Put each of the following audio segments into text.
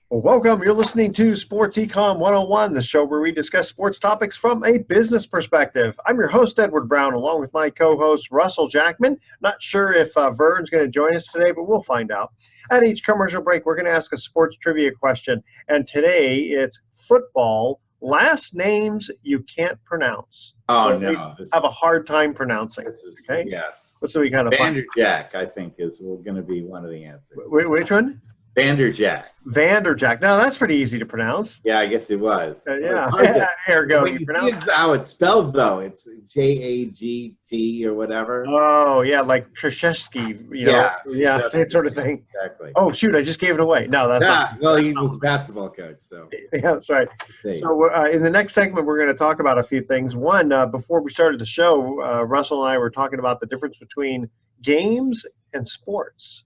Well, welcome. You're listening to Sports Econ 101, the show where we discuss sports topics from a business perspective. I'm your host, Edward Brown, along with my co-host, Russell Jackman. Not sure if Vern's going to join us today, but we'll find out. At each commercial break, we're going to ask a sports trivia question, and today it's football, last names you can't pronounce. Oh, or no. have a hard time pronouncing. Okay? Yes. What's we kind of Vanderjack, I think, is going to be one of the answers. Which one? Vanderjack. Vanderjack. No, that's pretty easy to pronounce. Yeah, I guess it was. Yeah. To, Here we go. when you see it, how it's spelled, though, it's Jagt or whatever. Oh, yeah, like Krzyzewski, yeah, same sort of thing. Exactly. Oh, shoot, I just gave it away. No, that's not. Well, he was a basketball coach, so. Yeah, that's right. So in the next segment, we're going to talk about a few things. One, before we started the show, Russell and I were talking about the difference between games and sports.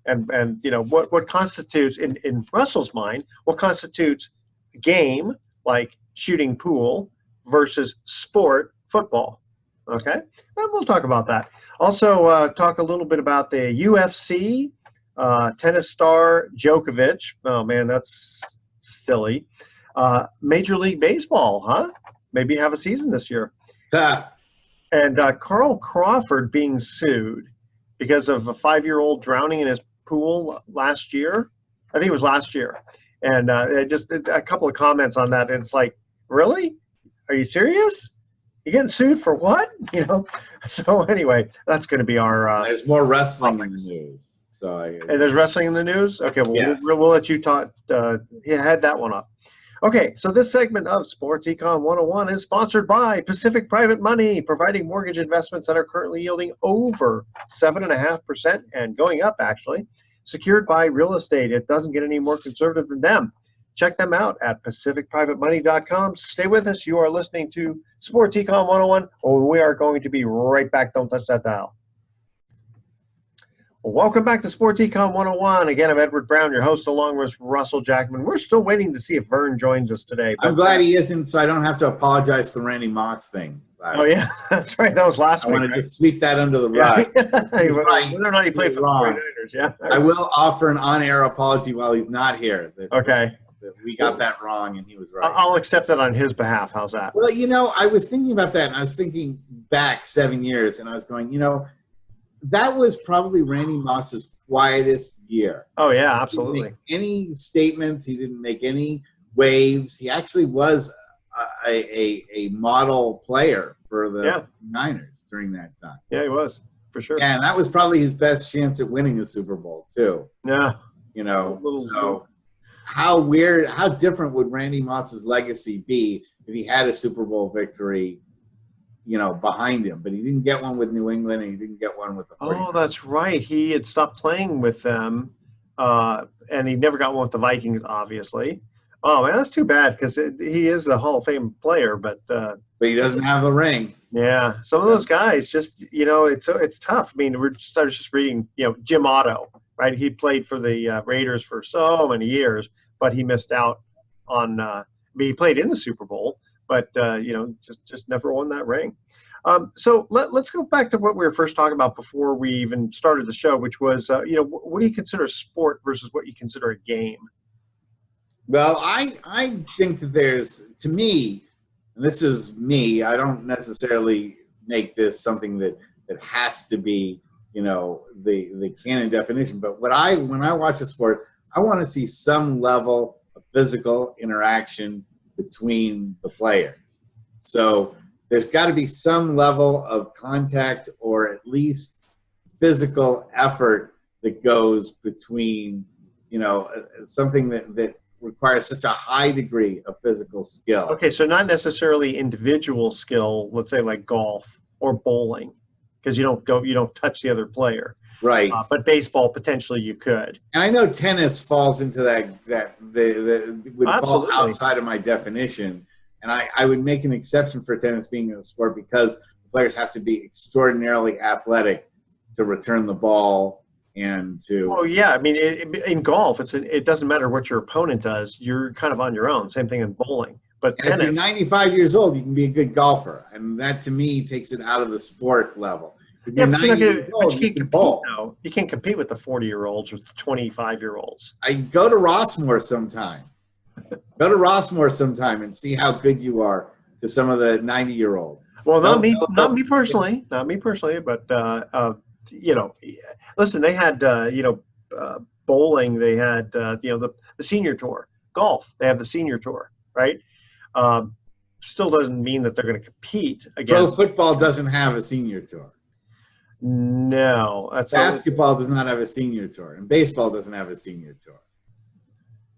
And you know, what constitutes, in Russell's mind, what constitutes a game, like shooting pool, versus sport, football. Okay? And we'll talk about that. Also, talk a little bit about the UFC, tennis star Djokovic. Oh, man, that's silly. Major League Baseball, huh? Maybe have a season this year. And Carl Crawford being sued because of a 5-year-old drowning in his pool last year. I think it was last year. And just a couple of comments on that. It's like, really? Are you serious? You getting sued for what? You know? So anyway, that's going to be our... there's more wrestling in the news. And there's wrestling in the news? Okay, well, yes. we'll let you talk. Head that one up. Okay, so this segment of Sports Econ 101 is sponsored by Pacific Private Money, providing mortgage investments that are currently yielding over 7.5% and going up, actually. Secured by real estate. It doesn't get any more conservative than them. Check them out at pacificprivatemoney.com. Stay with us. You are listening to Sports Econ 101. We are going to be right back. Don't touch that dial. Welcome back to Sports Econ 101. Again, I'm Edward Brown, your host, along with Russell Jackman. We're still waiting to see if Vern joins us today. I'm glad he isn't, so I don't have to apologize for the Randy Moss thing. Oh, yeah, that's right. That was last week. I want to just sweep that under the rug. Whether or not he played for the 49ers, yeah. I will offer an on-air apology while he's not here. Okay. We got that wrong, and he was right. I'll accept it on his behalf. How's that? Well, you know, I was thinking about that, and I was thinking back 7 years, and I was going, you know, that was probably Randy Moss's quietest year. Oh, yeah, absolutely. He didn't make any statements. He didn't make any waves. He actually was a model player for the Niners during that time. Yeah, he was, for sure. And that was probably his best chance at winning the Super Bowl, too. Yeah. You know, so how different would Randy Moss's legacy be if he had a Super Bowl victory, you know, behind him? But he didn't get one with New England, and he didn't get one with the 49ers. Oh, that's right. He had stopped playing with them, and he never got one with the Vikings, obviously. Oh, man, that's too bad because he is the Hall of Fame player, but he doesn't have the ring. Yeah, some of those guys just, you know, it's tough. I mean, I was just reading, you know, Jim Otto, right? He played for the Raiders for so many years, but he missed out on. I mean, he played in the Super Bowl, but you know, just never won that ring. So let's go back to what we were first talking about before we even started the show, which was, you know, what do you consider a sport versus what you consider a game? Well, I think that there's, to me, and this is me, I don't necessarily make this something that has to be, you know, the canon definition, but when I watch a sport, I want to see some level of physical interaction between the players. So there's got to be some level of contact or at least physical effort that goes between, you know, something that requires such a high degree of physical skill. Okay, so not necessarily individual skill, let's say like golf or bowling, because you don't touch the other player. Right. But baseball, potentially you could. And I know tennis falls into that would Absolutely. fall outside of my definition. And I would make an exception for tennis being a sport because the players have to be extraordinarily athletic to return the ball and to. Oh yeah, I mean, in golf, it doesn't matter what your opponent does. You're kind of on your own. Same thing in bowling. But tennis, if you're 95 years old, you can be a good golfer, and that to me takes it out of the sport level. If Yeah, you're but you're not 90 gonna, years but you old, you can't can compete bowl. though. You can't compete with the 40-year-olds or the 25-year-olds. I go to Rossmore sometime. Go to Rossmore sometime and see how good you are to some of the 90-year-olds. Well, not They'll- me personally, but you know, listen, they had bowling, they had the senior tour, golf, they have the senior tour, right? Um, Still doesn't mean that they're going to compete Pro against. football doesn't have a senior tour. No, Basketball does not have a senior tour, and baseball doesn't have a senior tour.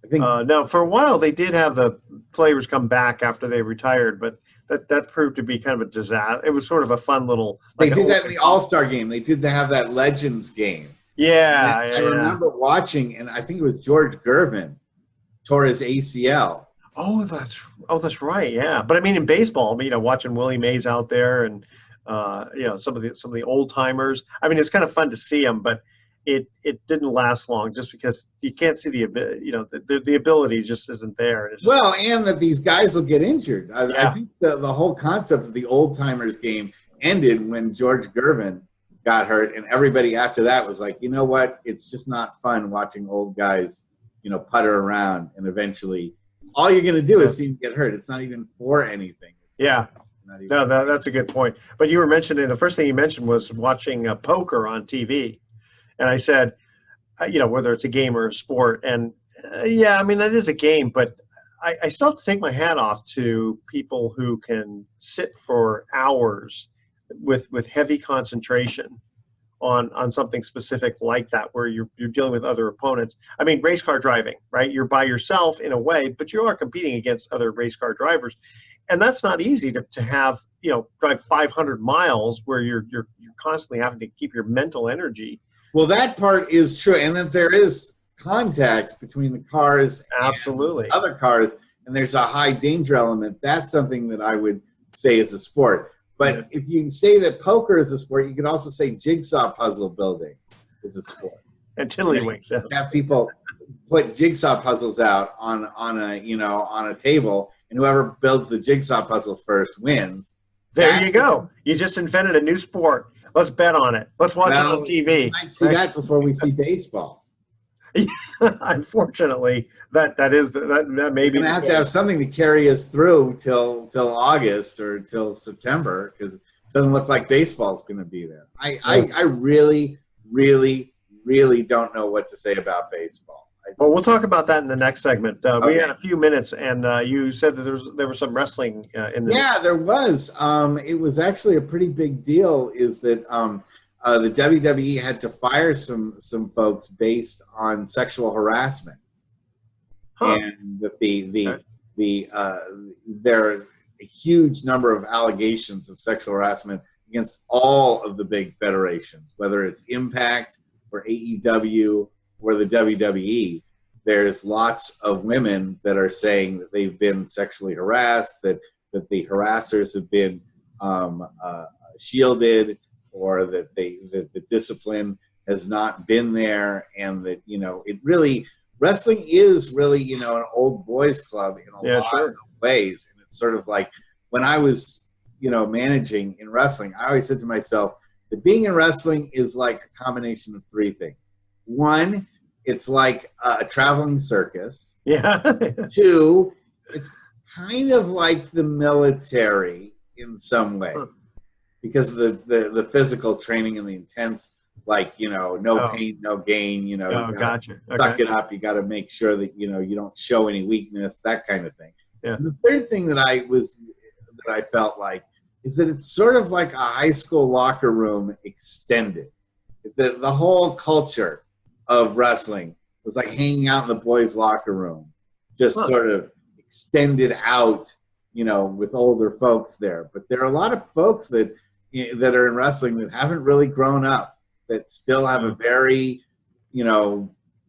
I think no. For a while, they did have the players come back after they retired, but that proved to be kind of a disaster. It was sort of a fun little. they Like did that in the All-Star game. They did have that Legends game. Yeah, I remember watching, and I think it was George Gervin tore his ACL. Oh, that's right. Yeah, but I mean, in baseball, watching Willie Mays out there, and some of the old timers. I mean, it's kind of fun to see them, but it didn't last long just because you can't see the ability just isn't there. Well, and that these guys will get injured. I Yeah. think the whole concept of the old timers game ended when George Gervin got hurt, and everybody after that was like, you know what? It's just not fun watching old guys, putter around, and eventually all you're going to do is see them get hurt. It's not even for anything. Yeah. Not even No, that's a good point. But you were mentioning, the first thing you mentioned was watching poker on TV. And I said, whether it's a game or a sport. And yeah, I mean, that is a game, but I still have to take my hat off to people who can sit for hours with heavy concentration on something specific like that, where you're dealing with other opponents. I mean, race car driving, right? You're by yourself in a way, but you are competing against other race car drivers. And that's not easy to have, drive 500 miles where you're constantly having to keep your mental energy. Well, that part is true. And that there is contact between the cars Absolutely. and other cars, and there's a high danger element. That's something that I would say is a sport. But if you say that poker is a sport, you can also say jigsaw puzzle building is a sport. And tiddlywinks, yes. Have people put jigsaw puzzles out on a table, and whoever builds the jigsaw puzzle first wins. There you go. You just invented a new sport. Let's bet on it. Let's watch it on TV. We might see that before we see baseball. Unfortunately, that may be. We're gonna have to have something to carry us through till August or till September, because it doesn't look like baseball's going to be there. I really, really, really don't know what to say about baseball. Well, we'll talk about that in the next segment. Okay. We had a few minutes, and you said that there was some wrestling in the. Yeah, there was. It was actually a pretty big deal. Is that the WWE had to fire some folks based on sexual harassment, and that there are a huge number of allegations of sexual harassment against all of the big federations, whether it's Impact or AEW or the WWE. There's lots of women that are saying that they've been sexually harassed, that the harassers have been shielded, or that the discipline has not been there, and that it really, wrestling is really an old boys club in a lot of ways. And it's sort of like when I was managing in wrestling, I always said to myself that being in wrestling is like a combination of three things. One, it's like a traveling circus. Yeah. Two, it's kind of like the military in some way. Because the physical training and the intense, no pain, no gain, gotcha. Suck it up. You got to make sure that, you don't show any weakness, that kind of thing. Yeah. And the third thing that I felt like is that it's sort of like a high school locker room extended. The whole culture of wrestling was like hanging out in the boys' locker room, just sort of extended out, with older folks there. But there are a lot of folks that are in wrestling that haven't really grown up, that still have a very,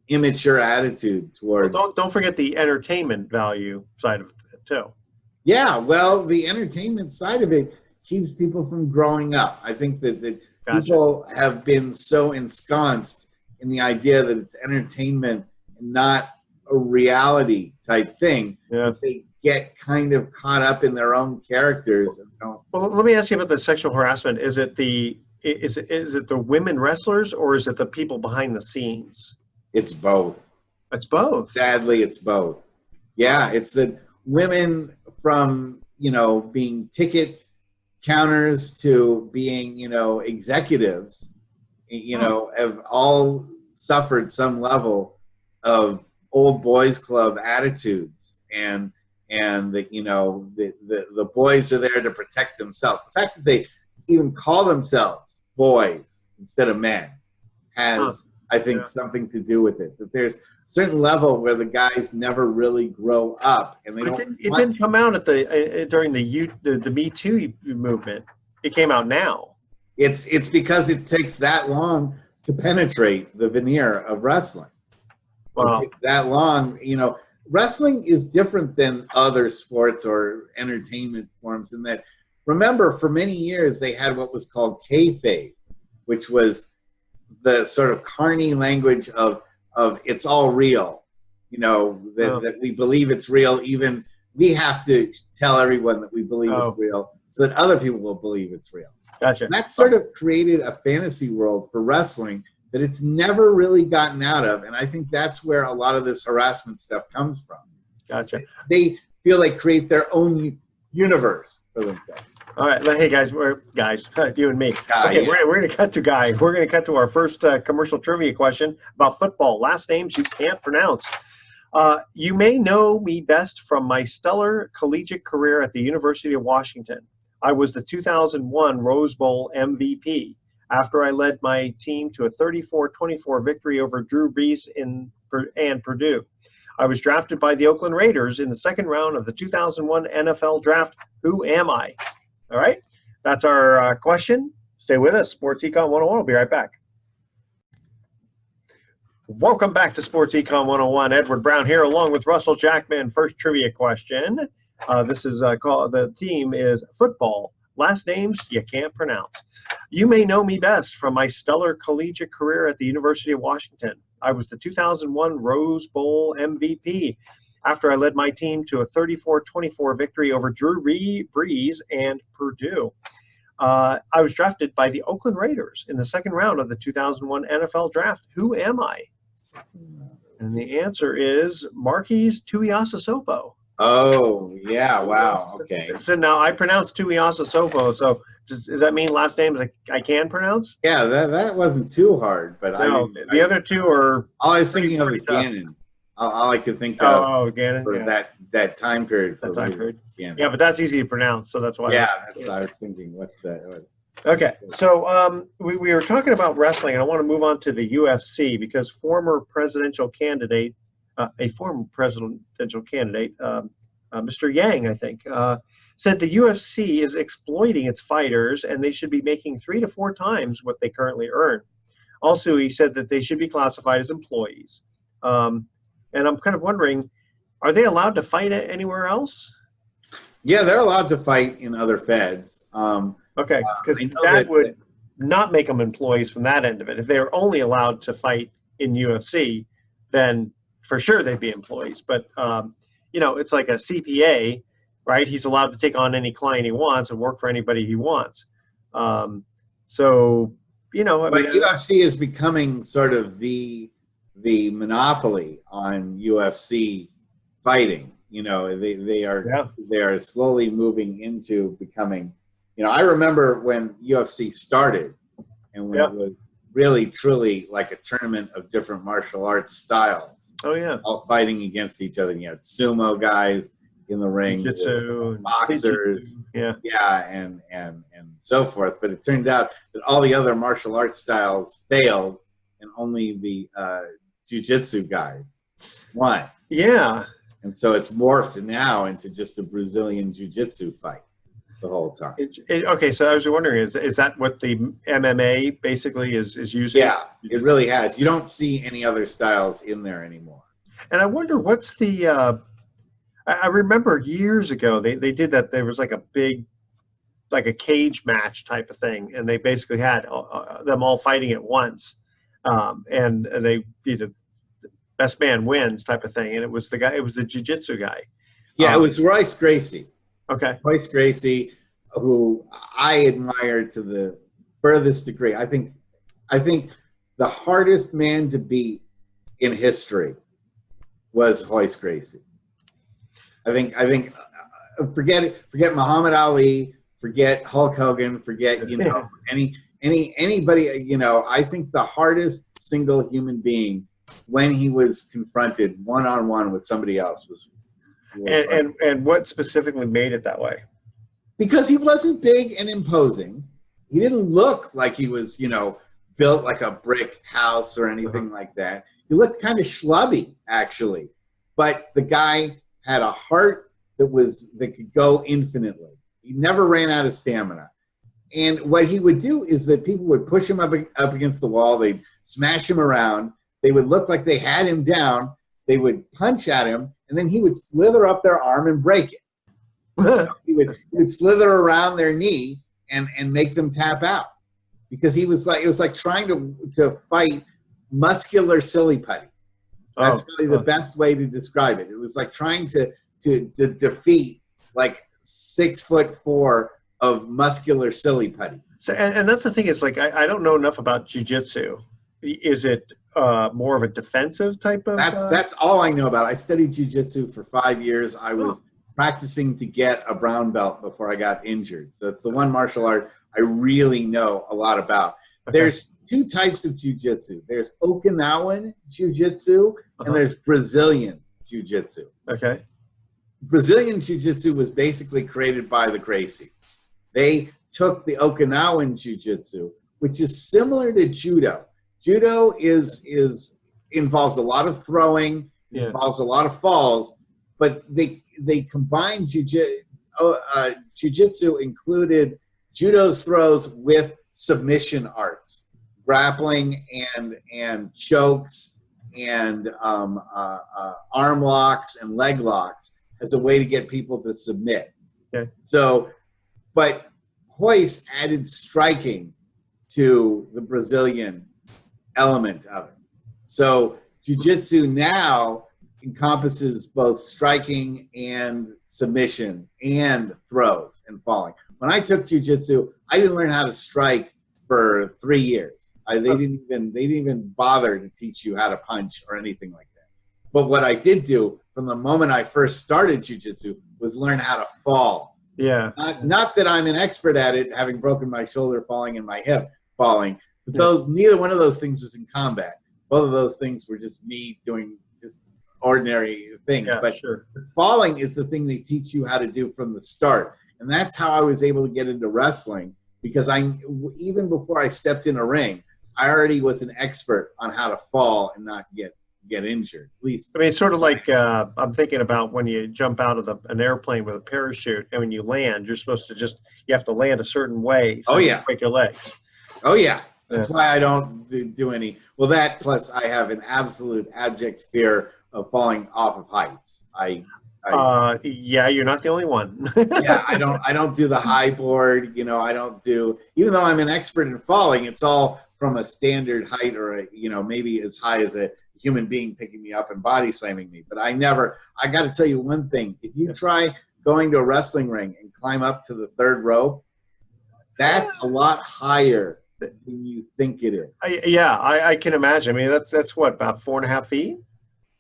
immature attitude toward. Well, don't forget the entertainment value side of it too. Yeah, well, the entertainment side of it keeps people from growing up. I think that Gotcha. People have been so ensconced in the idea that it's entertainment and not a reality type thing. Yeah. They get kind of caught up in their own characters and don't. Well, let me ask you about the sexual harassment. Is it is it the women wrestlers or is it the people behind the scenes? It's both. It's both. Sadly, it's both. Yeah, it's the women from, being ticket counters to being, executives, have all suffered some level of old boys club attitudes, and the boys are there to protect themselves. The fact that they even call themselves boys instead of men has, I think, something to do with it. That there's a certain level where the guys never really grow up, and it didn't come out at during the Me Too movement. It came out now. It's because it takes that long to penetrate the veneer of wrestling. Wow. It takes that long. Wrestling is different than other sports or entertainment forms in that, remember, for many years they had what was called kayfabe, which was the sort of carny language of it's all real, that we believe it's real. Even we have to tell everyone that we believe it's real so that other people will believe it's real. Gotcha. And that sort of created a fantasy world for wrestling that it's never really gotten out of. And I think that's where a lot of this harassment stuff comes from. Gotcha. They feel they create their own universe for themselves. All right. Hey, guys, you and me. Okay, yeah. We're going to cut to Guy. We're going to cut to our first commercial trivia question about football. Last names you can't pronounce. You may know me best from my stellar collegiate career at the University of Washington. I was the 2001 Rose Bowl MVP after I led my team to a 34-24 victory over Drew Brees and Purdue. I was drafted by the Oakland Raiders in the second round of the 2001 NFL Draft. Who am I? All right, that's our question. Stay with us. Sports Econ 101. We'll be right back. Welcome back to Sports Econ 101. Edward Brown here along with Russell Jackman. First trivia question. This is called, the theme is football. Last names you can't pronounce. You may know me best from my stellar collegiate career at the University of Washington. I was the 2001 Rose Bowl MVP after I led my team to a 34-24 victory over Drew Brees and Purdue. I was drafted by the Oakland Raiders in the second round of the 2001 NFL Draft. Who am I? And the answer is Marquise Tuiasosopo. Oh, yeah. Wow. Okay. So now I pronounce Tuiasosopo. So does that mean last names I can pronounce? Yeah, that wasn't too hard. But no, the other two are. All I was thinking of is Gannon. All I could think of. Oh, Gannon. For that time period. That time period. Yeah, but that's easy to pronounce. So that's why. Yeah, I was thinking. What's that? Okay, so we were talking about wrestling, and I want to move on to the UFC because a former presidential candidate, Mr. Yang, I think, said the UFC is exploiting its fighters, and they should be making 3 to 4 times what they currently earn. Also, he said that they should be classified as employees. And I'm kind of wondering, are they allowed to fight anywhere else? Yeah, they're allowed to fight in other feds. Okay, because that would not make them employees from that end of it. If they were only allowed to fight in UFC, then for sure they'd be employees. But, it's like a CPA, right? He's allowed to take on any client he wants and work for anybody he wants. But UFC is becoming sort of the monopoly on UFC fighting. They are slowly moving into becoming. I remember when UFC started, and when it was really truly like a tournament of different martial arts styles. Oh yeah, all fighting against each other. You had sumo guys in the ring, jiu-jitsu, boxers, and so forth. But it turned out that all the other martial arts styles failed, and only the jiu-jitsu guys won. Yeah. And so it's morphed now into just a Brazilian jiu-jitsu fight the whole time. Okay, so I was wondering, is that what the MMA basically is using? Yeah, it really has. You don't see any other styles in there anymore. And I wonder what's the I remember years ago they did that. There was like a big, like a cage match type of thing, and they basically had them all fighting at once, and they best man wins type of thing. And it was the jiu-jitsu guy. Yeah, it was Royce Gracie. Okay. Royce Gracie, who I admire to the furthest degree. I think the hardest man to beat in history was Hoist Gracie. I think forget Muhammad Ali, forget Hulk Hogan, forget anybody. I think the hardest single human being when he was confronted one-on-one with somebody else was and what specifically made it that way? Because he wasn't big and imposing. He didn't look like he was, built like a brick house or anything like that. He looked kind of schlubby, actually. But the guy had a heart that could go infinitely. He never ran out of stamina. And what he would do is that people would push him up against the wall. They'd smash him around. They would look like they had him down. They would punch at him, and then he would slither up their arm and break it. He would slither around their knee and make them tap out, because it was like trying to fight muscular silly putty. That's really the best way to describe it. It was like trying to defeat like 6'4" of muscular silly putty. So, and that's the thing, is like I don't know enough about jiu-jitsu. Is it more of a defensive type of? That's all I know about. I studied jiu-jitsu for 5 years. I was practicing to get a brown belt before I got injured. So it's the one martial art I really know a lot about. Okay. There's two types of jiu-jitsu. There's Okinawan jiu-jitsu and there's Brazilian jiu-jitsu. Okay. Brazilian jiu-jitsu was basically created by the Gracies. They took the Okinawan jiu-jitsu, which is similar to judo. Judo involves a lot of throwing, involves a lot of falls, but they combined jiu-jitsu included judo's throws with submission arts, grappling and chokes and arm locks and leg locks as a way to get people to submit. Okay. So, but Hoist added striking to the Brazilian element of it. So jiu-jitsu now encompasses both striking and submission and throws and falling. When I took jiu-jitsu, I didn't learn how to strike for 3 years. They didn't even bother to teach you how to punch or anything like that. But what I did do from the moment I first started jiu-jitsu was learn how to fall. Yeah. Not that I'm an expert at it, having broken my shoulder falling and my hip falling. But neither one of those things was in combat. Both of those things were just me doing just ordinary things. Yeah, but sure. Falling is the thing they teach you how to do from the start. And that's how I was able to get into wrestling, because even before I stepped in a ring, I already was an expert on how to fall and not get injured. At least, I mean, it's sort of like I'm thinking about when you jump out of an airplane with a parachute, and when you land, you're supposed to you have to land a certain way. So you break your legs. Oh yeah. That's why I don't do any. Well, that plus I have an absolute abject fear of falling off of heights. Yeah, you're not the only one. Yeah, I don't do the high board. I don't do. Even though I'm an expert in falling, it's all from a standard height or maybe as high as a human being picking me up and body slamming me. But I got to tell you one thing: if you try going to a wrestling ring and climb up to the third rope, that's a lot higher than you think it is. I can imagine. I mean, that's what, about 4.5 feet?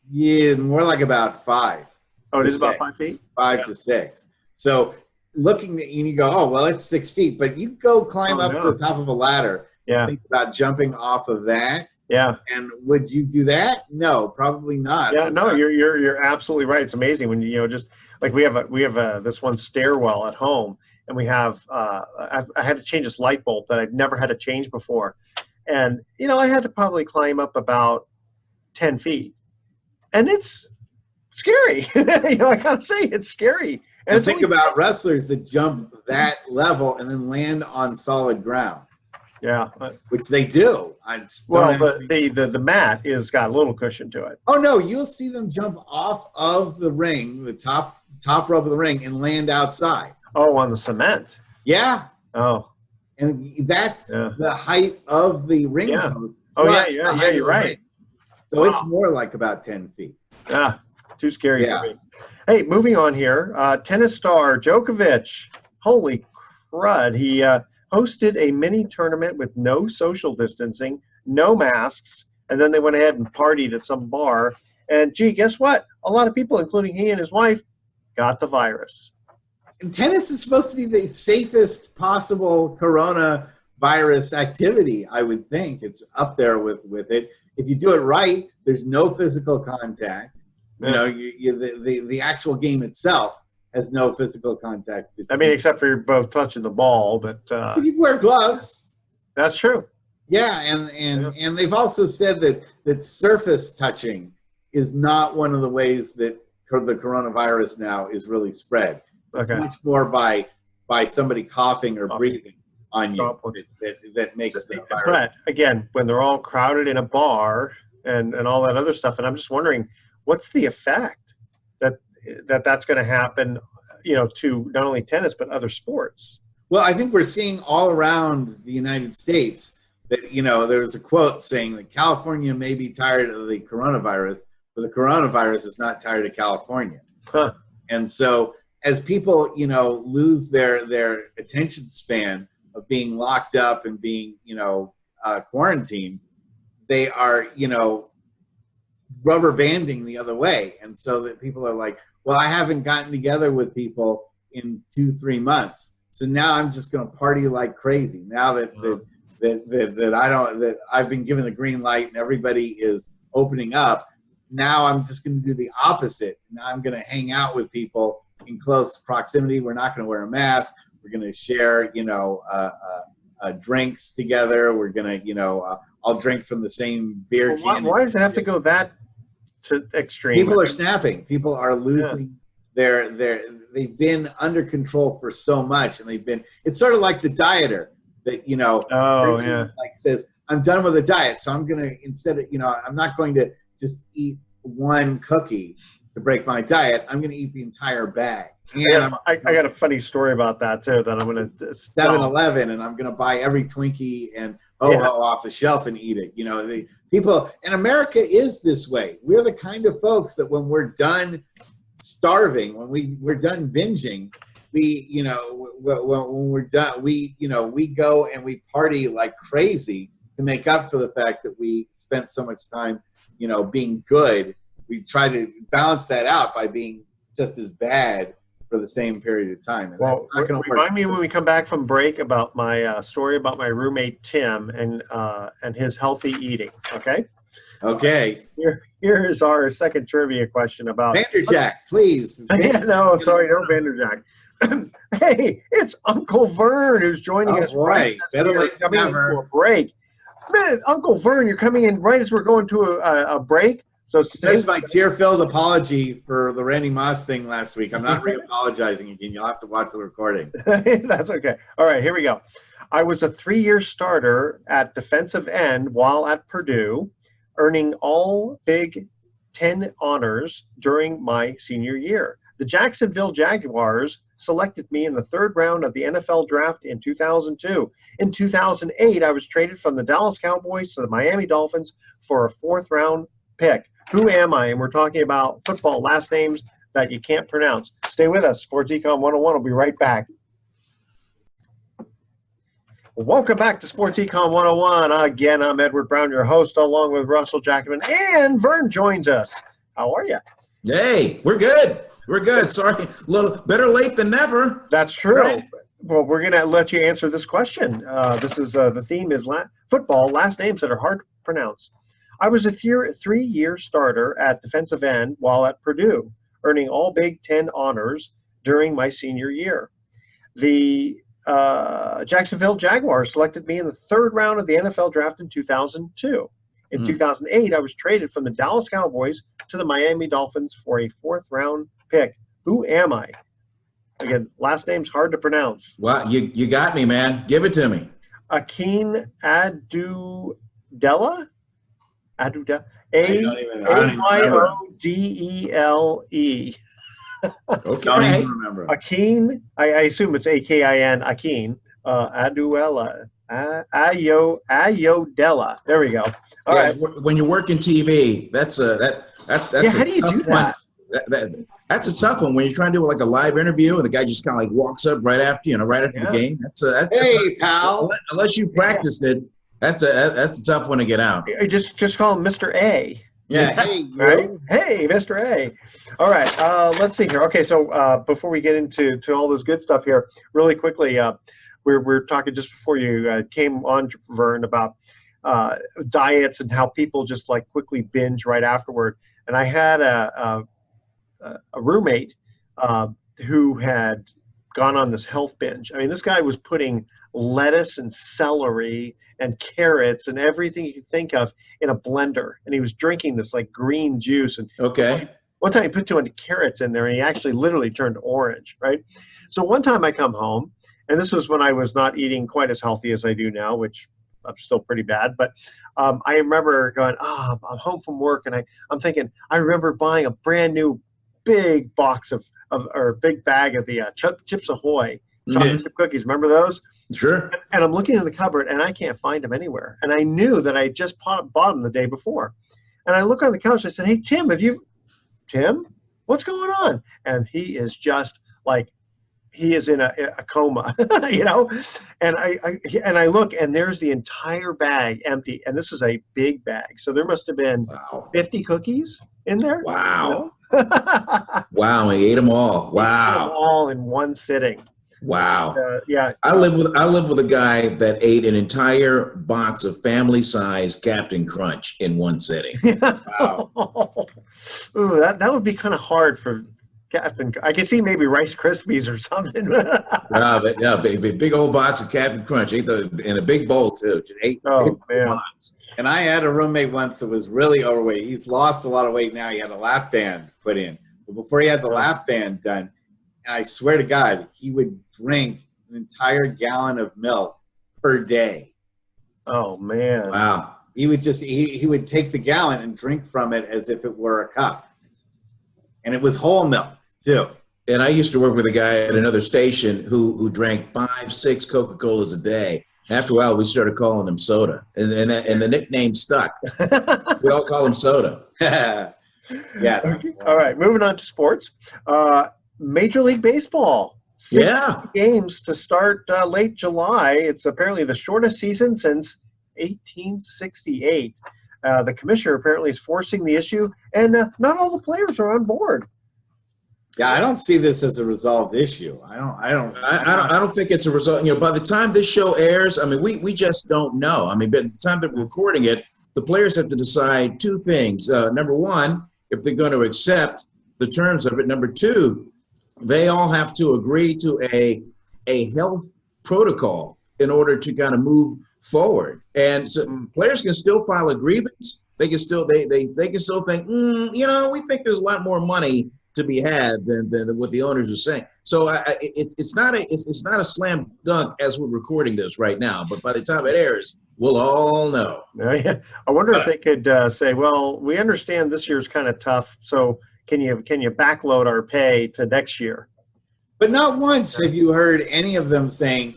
Yeah, more like about 5. Oh, it is about 5 feet? 5 to 6. So looking at you, and you go, oh, well, it's 6 feet. But you go climb up to the top of a ladder. Yeah. Think about jumping off of that. Yeah. And would you do that? No, probably not. Yeah, no, you're absolutely right. It's amazing when just like we have this one stairwell at home. And we have, I had to change this light bulb that I'd never had to change before. And, I had to probably climb up about 10 feet. And it's scary. I gotta say, it's scary. And think about wrestlers that jump that level and then land on solid ground. Yeah. Which they do. Well, the mat got a little cushion to it. Oh, no, you'll see them jump off of the ring, the top rope of the ring, and land outside. Oh, on the cement. Yeah. Oh. And that's the height of the ring post. Oh, yeah, you're right. Ring. So it's more like about 10 feet. Ah, too scary for me. Hey, moving on here. Tennis star Djokovic. Holy crud. He hosted a mini tournament with no social distancing, no masks, and then they went ahead and partied at some bar. And gee, guess what? A lot of people, including he and his wife, got the virus. And tennis is supposed to be the safest possible coronavirus activity, I would think. It's up there with it. If you do it right, there's no physical contact. You know, the actual game itself has no physical contact. I mean, except for you're both touching the ball, but you can wear gloves. That's true. Yeah, and they've also said that surface touching is not one of the ways that the coronavirus now is really spread. It's much more by somebody coughing or breathing on you that makes the virus. But again, when they're all crowded in a bar and all that other stuff, and I'm just wondering, what's the effect that's going to happen, to not only tennis but other sports? Well, I think we're seeing all around the United States that, there was a quote saying that California may be tired of the coronavirus, but the coronavirus is not tired of California. Huh. And so as people, lose their attention span of being locked up and being, quarantined, they are, rubber banding the other way. And so that people are like, well, I haven't gotten together with people in 2-3 months. So now I'm just going to party like crazy. Now that I've been given the green light and everybody is opening up. Now I'm just going to do the opposite. Now I'm going to hang out with people in close proximity. We're not going to wear a mask. We're going to share, drinks together. We're going to, I'll drink from the same beer can. Why does it have to go that to extreme? People are snapping. People are losing they've been under control for so much, and it's sort of like the dieter that, says, I'm done with the diet. So I'm going to, instead of, I'm not going to just eat one cookie to break my diet. I'm going to eat the entire bag. And I got a funny story about that too, that I'm going to 7-Eleven, and I'm going to buy every Twinkie and off the shelf and eat it. The people in America is this way. We're the kind of folks that when we're done starving, when we're done binging, when we're done, we go and we party like crazy to make up for the fact that we spent so much time, being good. We try to balance that out by being just as bad for the same period of time. And well, remind me when we come back from break about my story about my roommate Tim and his healthy eating. Okay. Okay. Here is our second trivia question about Vanderjack, please. No, sorry, no Vanderjack. Hey, it's Uncle Vern who's joining us right. Better late than never. To a break. Man, Uncle Vern, you're coming in right as we're going to a break. So that's my tear-filled apology for the Randy Moss thing last week. I'm not re-apologizing again. You'll have to watch the recording. That's okay. All right, here we go. I was a 3-year starter at defensive end while at Purdue, earning all Big Ten honors during my senior year. The Jacksonville Jaguars selected me in the 3rd round of the NFL draft in 2002. In 2008, I was traded from the Dallas Cowboys to the Miami Dolphins for a 4th round pick. Who am I? And we're talking about football last names that you can't pronounce. Stay with us. Sports Econ 101 will be right back. Welcome back to Sports Econ 101. Again, I'm Edward Brown, your host, along with Russell Jackman, and Vern joins us. How are you? Hey, we're good. We're good. Sorry, a little better late than never. That's true. Right? Well, we're going to let you answer this question. This is the theme is football, last names that are hard to pronounce. I was a 3-year starter at defensive end while at Purdue, earning all Big Ten honors during my senior year. The Jacksonville Jaguars selected me in the 3rd round of the NFL draft in 2002. In 2008, I was traded from the Dallas Cowboys to the Miami Dolphins for a 4th round pick. Who am I? Again, last name's hard to pronounce. Well, you got me, man. Give it to me. Akin Adudela? Adudela. Ayodele. Okay. Don't even remember. Akin, I assume it's Akin, Akin. Aduela. Ayodele. There we go. All right. When you work in TV, that's how do you do that? That's a tough one when you're trying to do like a live interview and the guy just kind of like walks up right after the game. Hey, pal. Unless you practiced it, that's a tough one to get out. Just call him Mr. A. Yeah. Hey, right? Hey, Mr. A. All right. Let's see here. Okay, so before we get into all this good stuff here, really quickly, we're talking just before you came on, Vern, about diets and how people just like quickly binge right afterward. And I had a roommate who had gone on this health binge. I mean, this guy was putting lettuce and celery and carrots and everything you could think of in a blender, and he was drinking this like green juice. And one time he put 200 carrots in there, and he actually literally turned orange, right? So one time I come home, and this was when I was not eating quite as healthy as I do now, which I'm still pretty bad. But I remember going, I'm home from work, and I'm thinking, I remember buying a brand new big box or a big bag of the Chips Ahoy chocolate chip cookies. Remember those? Sure. And I'm looking in the cupboard, and I can't find them anywhere. And I knew that I just bought them the day before. And I look on the couch, and I said, hey, Tim, what's going on? And he is just like, he is in a coma, you know? And I look, and there's the entire bag empty. And this is a big bag. So there must have been 50 cookies in there. Wow. You know? Wow, he ate them all. Wow. He ate them all in one sitting. Wow. Yeah. I live with a guy that ate an entire box of family-size Captain Crunch in one sitting. Wow. Ooh, that would be kind of hard for Captain. I could see maybe Rice Krispies or something. Big old box of Captain Crunch. Ate in a big bowl too. Ate man. Box. And I had a roommate once that was really overweight. He's lost a lot of weight now. He had a lap band put in. But before he had the lap band done, and I swear to God, he would drink an entire gallon of milk per day. Oh, man. Wow. He would he would take the gallon and drink from it as if it were a cup. And it was whole milk, too. And I used to work with a guy at another station who drank 5-6 Coca-Colas a day. After a while, we started calling him Soda. And the nickname stuck. We all call him Soda. Yeah. All right, moving on to sports. Major League Baseball. 6 games to start late July. It's apparently the shortest season since 1868. The commissioner apparently is forcing the issue, and not all the players are on board. Yeah, I don't see this as a resolved issue. I don't think it's a result. You know, by the time this show airs, I mean, we just don't know. I mean, by the time that we're recording it, the players have to decide 2 things. Number one, if they're going to accept the terms of it. Number 2, they all have to agree to a health protocol in order to kind of move forward. And so players can still file a grievance. They can still they can still think, we think there's a lot more money to be had than what the owners are saying. So it's not a slam dunk as we're recording this right now. But by the time it airs, we'll all know. Yeah. I wonder if they could say, well, we understand this year's kind of tough, so can you backload our pay to next year? But not once have you heard any of them saying,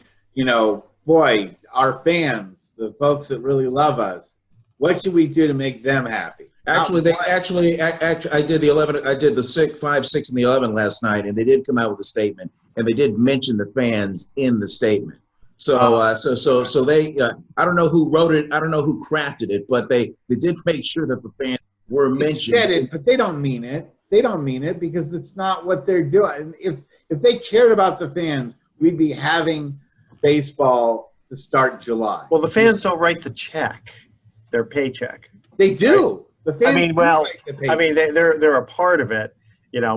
boy, our fans, the folks that really love us, what should we do to make them happy? Actually, I did the 11. I did the 5, 6, and the 11 last night, and they did come out with a statement, and they did mention the fans in the statement. So they. I don't know who wrote it. I don't know who crafted it, but they did make sure that the fans were mentioned. They said it, but they don't mean it. They don't mean it because it's not what they're doing. If they cared about the fans, we'd be having baseball to start July. Well, the fans don't write the check, their paycheck. They do. Right? The fans they're a part of it,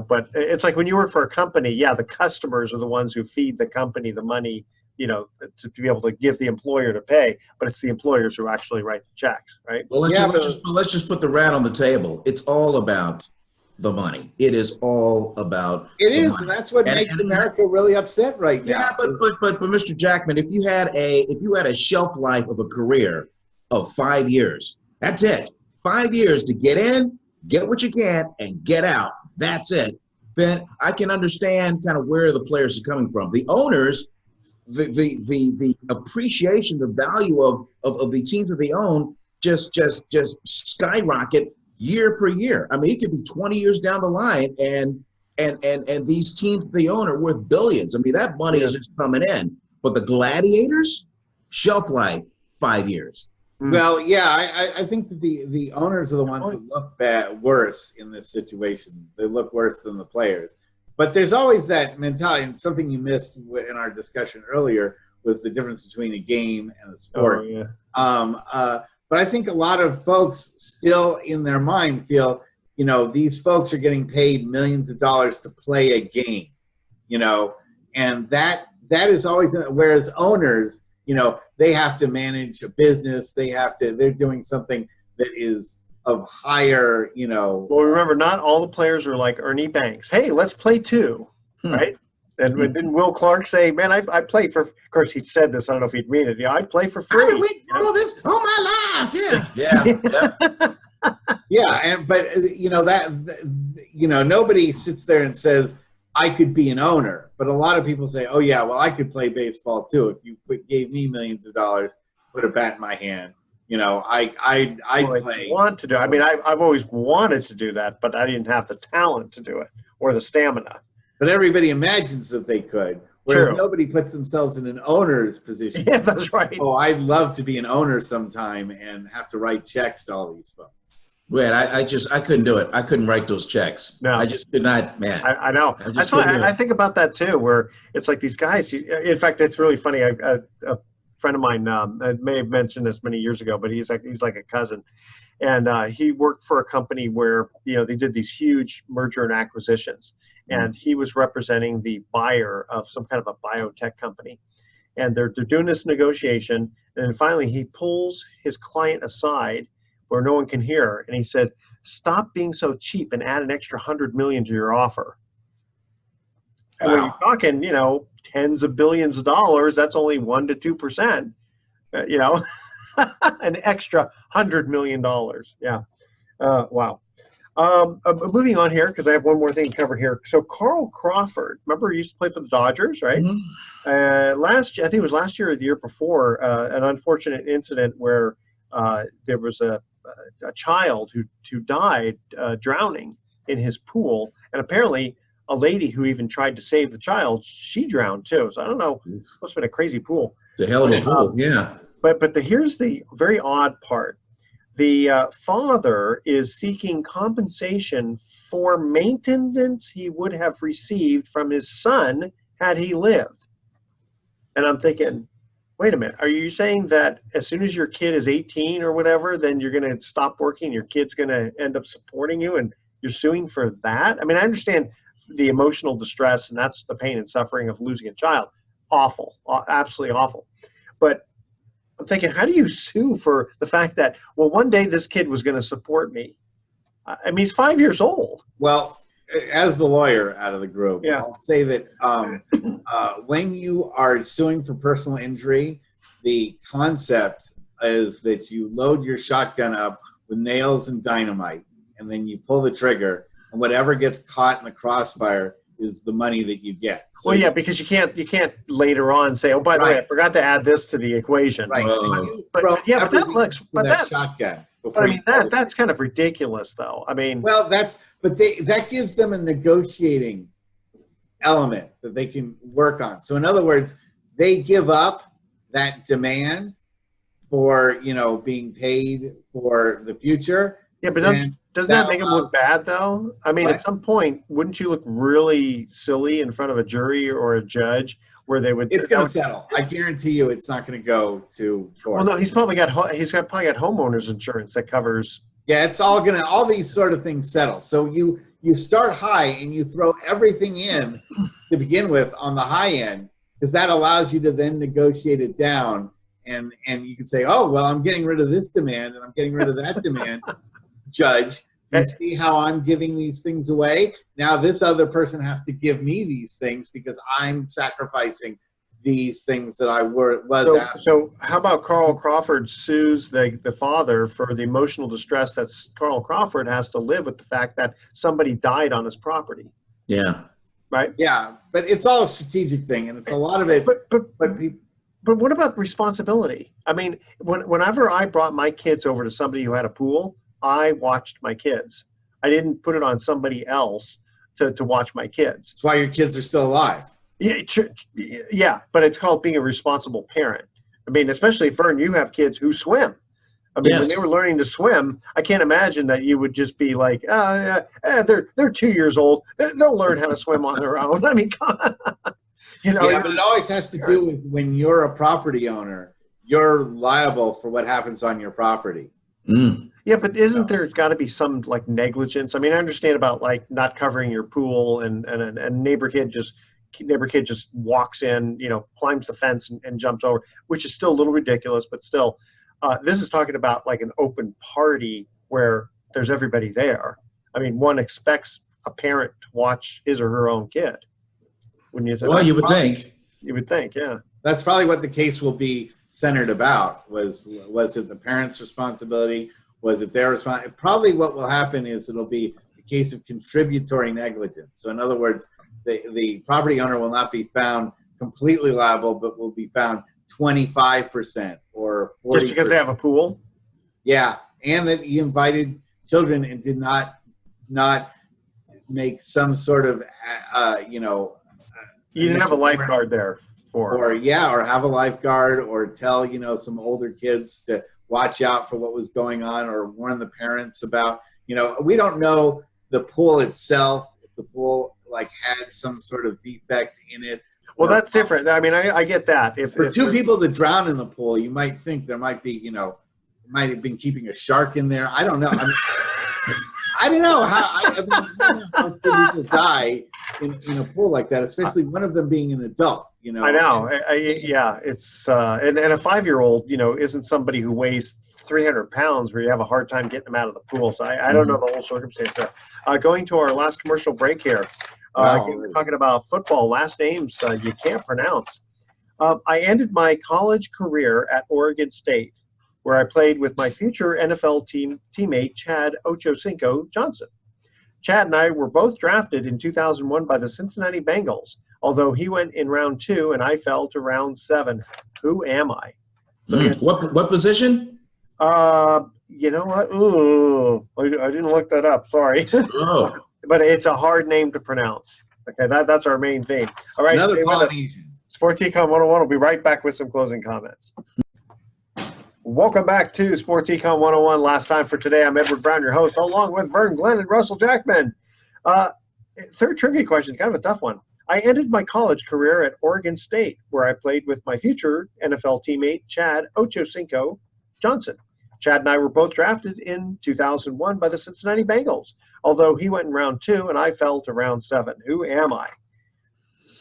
but it's like when you work for a company, the customers are the ones who feed the company the money, to be able to give the employer to pay, but it's the employers who actually write the checks, right? Well, let's just put the rat on the table. It's all about the money. It is all about money. And that's what makes America really upset right now. Yeah, but Mr. Jackman, if you had a shelf life of a career of 5 years, that's it. 5 years to get in, get what you can, and get out. That's it. Then I can understand kind of where the players are coming from. The owners, the appreciation, the value of the teams that they own just skyrocket year per year. I mean, it could be 20 years down the line, and these teams they own are worth billions. I mean, that money is just coming in. But the gladiators, shelf life, 5 years. Well, yeah, I think that the owners are the ones that look worse in this situation. They look worse than the players. But there's always that mentality, and something you missed in our discussion earlier was the difference between a game and a sport. But I think a lot of folks still in their mind feel, these folks are getting paid millions of dollars to play a game, and that is always, whereas owners, they have to manage a business. They're doing something that is of higher, Well, remember, not all the players are like Ernie Banks. Hey, let's play too, right? And didn't Will Clark say, man, I play for, of course he said this, I don't know if he'd mean it. Yeah, I play for free. I've been waiting for all this all my life. Yeah. Yeah. But nobody sits there and says, I could be an owner. But a lot of people say, oh yeah, well, I could play baseball too. If you gave me millions of dollars, put a bat in my hand. I want to do. I mean, I've always wanted to do that, but I didn't have the talent to do it or the stamina. But everybody imagines that they could, whereas nobody puts themselves in an owner's position. Yeah, that's right. Oh, I'd love to be an owner sometime and have to write checks to all these folks. Man, I couldn't do it. I couldn't write those checks. No, I just could not, man. I know. That's why I think about that too, where it's like these guys. In fact, it's really funny. A friend of mine, I may have mentioned this many years ago, but he's like a cousin, and he worked for a company where they did these huge merger and acquisitions, and he was representing the buyer of some kind of a biotech company, and they're doing this negotiation, and then finally he pulls his client aside where no one can hear, and he said, "Stop being so cheap and add an extra $100 million to your offer." And when you're talking, tens of billions of dollars, that's only 1% to 2%. An extra $100 million. Yeah. Wow. Moving on here, because I have one more thing to cover here. So Carl Crawford, remember he used to play for the Dodgers, right? Mm-hmm. I think it was last year or the year before, an unfortunate incident where there was a child who died drowning in his pool, and apparently a lady who even tried to save the child, she drowned too. So I don't know, it must have been a crazy pool. It's a hell of a pool, yeah. But here's the very odd part. The father is seeking compensation for maintenance he would have received from his son had he lived. And I'm thinking, wait a minute, are you saying that as soon as your kid is 18 or whatever, then you're going to stop working, your kid's going to end up supporting you, and you're suing for that? I mean, I understand the emotional distress, and that's the pain and suffering of losing a child. Awful, absolutely awful. But I'm thinking, how do you sue for the fact that, well, one day this kid was going to support me? I mean, he's 5 years old. Well, as the lawyer out of the group, I'll say that when you are suing for personal injury, the concept is that you load your shotgun up with nails and dynamite, and then you pull the trigger, and whatever gets caught in the crossfire is the money that you get. So well, yeah, because you can't later on say, oh, by the way, I forgot to add this to the equation. Right. But that looks, but that shotgun. I mean, that's kind of ridiculous, though. I mean, well, that gives them a negotiating element that they can work on. So in other words, they give up that demand for being paid for the future. Yeah, but doesn't that make them look bad, though? I mean, at some point, wouldn't you look really silly in front of a jury or a judge where they would? It's going to settle. I guarantee you, it's not going to go to court. Well, no, he's probably got homeowners insurance that covers. Yeah, it's all these sort of things settle. So you start high and you throw everything in to begin with on the high end, because that allows you to then negotiate it down, and you can say, oh, well, I'm getting rid of this demand and I'm getting rid of that demand. Judge, you see how I'm giving these things away? Now this other person has to give me these things because I'm sacrificing these things that I was asking. So how about Carl Crawford sues the father for the emotional distress that Carl Crawford has to live with the fact that somebody died on his property? Yeah. Right? Yeah, but it's all a strategic thing, and it's a lot of it. But what about responsibility? I mean, whenever I brought my kids over to somebody who had a pool, I watched my kids. I didn't put it on somebody else to watch my kids. That's why your kids are still alive. Yeah, but it's called being a responsible parent. I mean, especially Vern, you have kids who swim. I mean, when they were learning to swim, I can't imagine that you would just be like, they're 2 years old. They'll learn how to swim on their own. I mean, come on. Yeah, but it always has to do with when you're a property owner, you're liable for what happens on your property. Mm. Yeah, but isn't there's got to be some like negligence? I mean, I understand about like not covering your pool and neighbor kid just walks in, climbs the fence and jumps over, which is still a little ridiculous, but still. This is talking about like an open party where there's everybody there. I mean, one expects a parent to watch his or her own kid. Wouldn't you say? Well, you would think. You would think, yeah. That's probably what the case will be centered about. Was it the parent's responsibility? Was it their responsibility? Probably what will happen is it'll be a case of contributory negligence. So in other words, the property owner will not be found completely liable, but will be found 25% or 40%. Just because they have a pool? Yeah, and that he invited children and did not make some sort of, you didn't have a lifeguard there or have a lifeguard or tell, some older kids to watch out for what was going on or warn the parents about, we don't know the pool itself, if the pool like had some sort of defect in it. Well, that's different. I mean, I get that. For two people to drown in the pool, you might think there might be, might have been keeping a shark in there. I don't know. I mean, I don't know how two people die in a pool like that, especially one of them being an adult. I know. Yeah, it's and a 5-year-old, isn't somebody who weighs 300 pounds where you have a hard time getting them out of the pool. So I don't know the whole circumstance there. Going to our last commercial break here. We're talking about football, last names you can't pronounce. I ended my college career at Oregon State, where I played with my future NFL teammate, Chad Ochocinco Johnson. Chad and I were both drafted in 2001 by the Cincinnati Bengals, although he went in round 2 and I fell to round 7. Who am I? So What position? You know what? Ooh, I didn't look that up. Sorry. Oh. But it's a hard name to pronounce. Okay, that's our main theme. All right, another Polynesian. Sports Econ 101 will be right back with some closing comments. Welcome back to Sports Econ 101. Last time for today, I'm Edward Brown, your host, along with Vern Glenn and Russell Jackman. Third trivia question, kind of a tough one. I ended my college career at Oregon State, where I played with my future NFL teammate, Chad Ochocinco Johnson. Chad and I were both drafted in 2001 by the Cincinnati Bengals, although he went in round 2 and I fell to round 7. Who am I?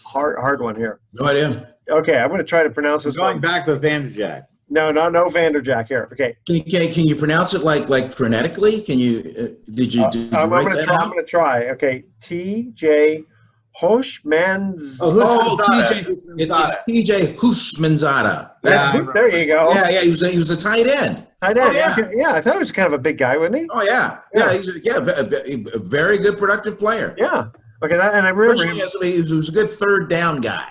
Hard one here. No idea. Okay, I'm going to try to pronounce this Going one. back with Vanderjack. No Vanderjack here. Okay. Can you pronounce it like phonetically? Can you? Did you write that out? I'm going to try. Okay, T.J. Hushmanzada. TJ. It's TJ Hushmanzada. There you go. Yeah. He was a tight end. Tight end. Yeah. I thought he was kind of a big guy, wasn't he? Oh yeah. He's a very good productive player. Yeah. Okay, and I remember him. He was a good third down guy.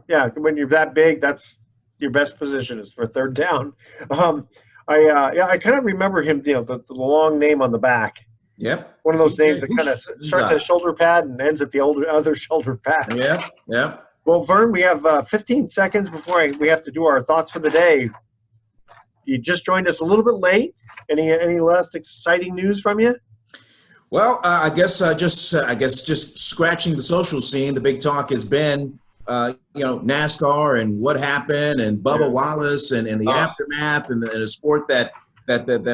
Yeah, when you're that big, that's your best position is for third down. I kind of remember him. The long name on the back. Yep. One of those names that kind of starts at a shoulder pad and ends at the other shoulder pad. Yeah. Well, Vern, we have 15 seconds before we have to do our thoughts for the day. You just joined us a little bit late. Any last exciting news from you? Well, I guess just scratching the social scene. The big talk has been NASCAR and what happened and Bubba Wallace and the aftermath and a sport that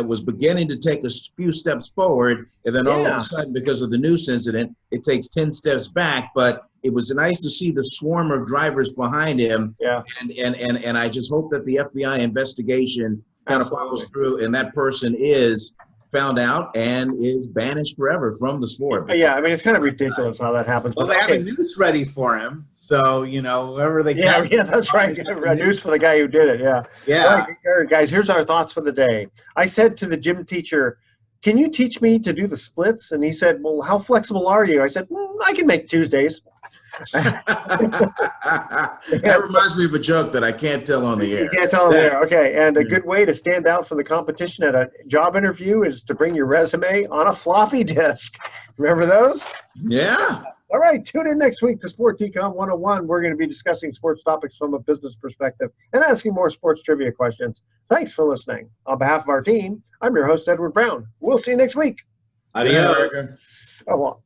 was beginning to take a few steps forward, and then all of a sudden, because of the Noose incident, it takes 10 steps back. But it was nice to see the swarm of drivers behind him. Yeah. And I just hope that the FBI investigation kind of follows through, and that person is found out and is banished forever from the sport. Yeah, I mean, it's kind of ridiculous how that happens. Well, they have a noose ready for him, so, whoever they can. Yeah, that's right. A noose for the guy who did it, yeah. Yeah. All right, guys, here's our thoughts for the day. I said to the gym teacher, can you teach me to do the splits? And he said, well, how flexible are you? I said, I can make Tuesdays. That reminds me of a joke that I can't tell on the air. You can't tell on the air. Okay, and a good way to stand out from the competition at a job interview is to bring your resume on a floppy disk. Remember those? Yeah. All right, tune in next week to Sports Econ 101. We're going to be discussing sports topics from a business perspective and asking more sports trivia questions. Thanks for listening. On behalf of our team, I'm your host, Edward Brown. We'll see you next week. Adios. So long.